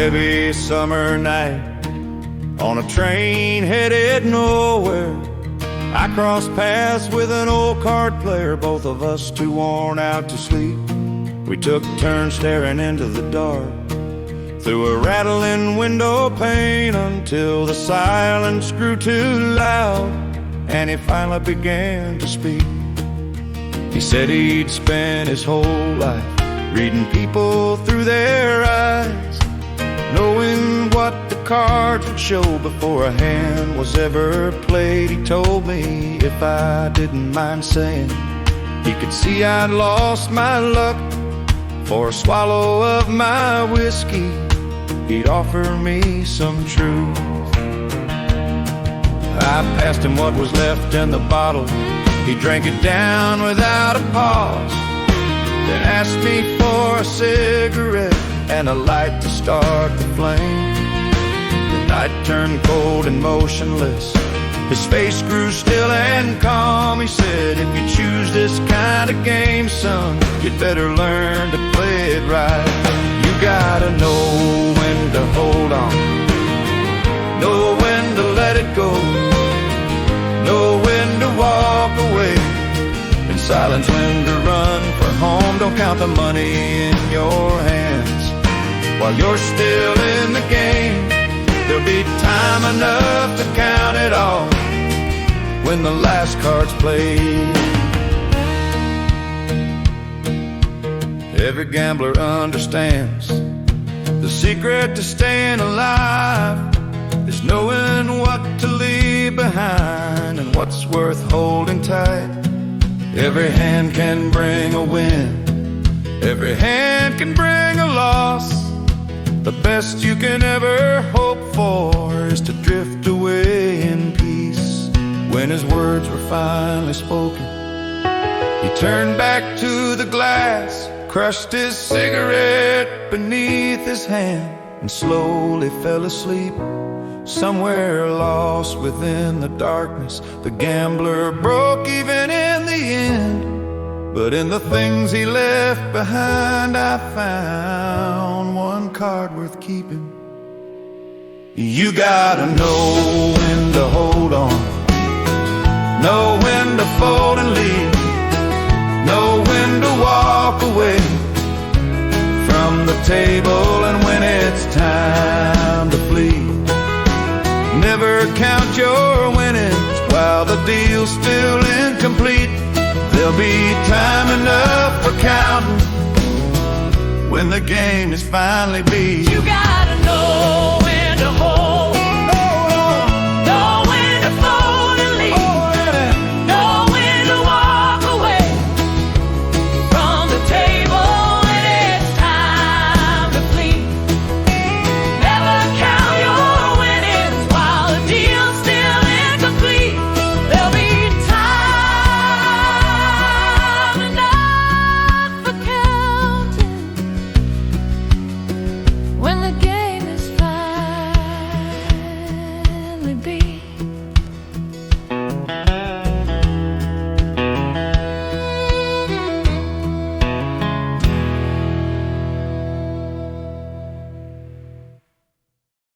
heavy summer night, on a train headed nowhere, I crossed paths with an old card player, both of us too worn out to sleep. We took turns staring into the dark through a rattling window pane until the silence grew too loud and he finally began to speak. He said he'd spent his whole life reading people through their eyes, knowing what the cards would show before a hand was ever played. He told me if I didn't mind saying, he could see I'd lost my luck. For a swallow of my whiskey, he'd offer me some truth. I passed him what was left in the bottle. He drank it down without a pause, then asked me for a cigarette and a light to start the flame. The night turned cold and motionless. His face grew still and calm. He said, if you choose this kind of game, son, you'd better learn to play it right. You gotta know when to hold on, know when to let it go, know when to walk away, in silence when to run for home. Don't count the money in your hands while you're still in the game. There'll be time enough to count it all when the last card's played. Every gambler understands the secret to staying alive is knowing what to leave behind and what's worth holding tight. Every hand can bring a win, every hand can bring a loss. The best you can ever hope for is to drift away in peace. When his words were finally spoken, he turned back to the glass, crushed his cigarette beneath his hand, and slowly fell asleep. Somewhere lost within the darkness, the gambler broke even in the end. But in the things he left behind, I found one card worth keeping. You gotta know when to hold on, know when to fold and leave, know when to walk away from the table and when it's time to flee. Never count your winnings while the deal's still incomplete. There'll be time enough for counting when the game is finally beat. You gotta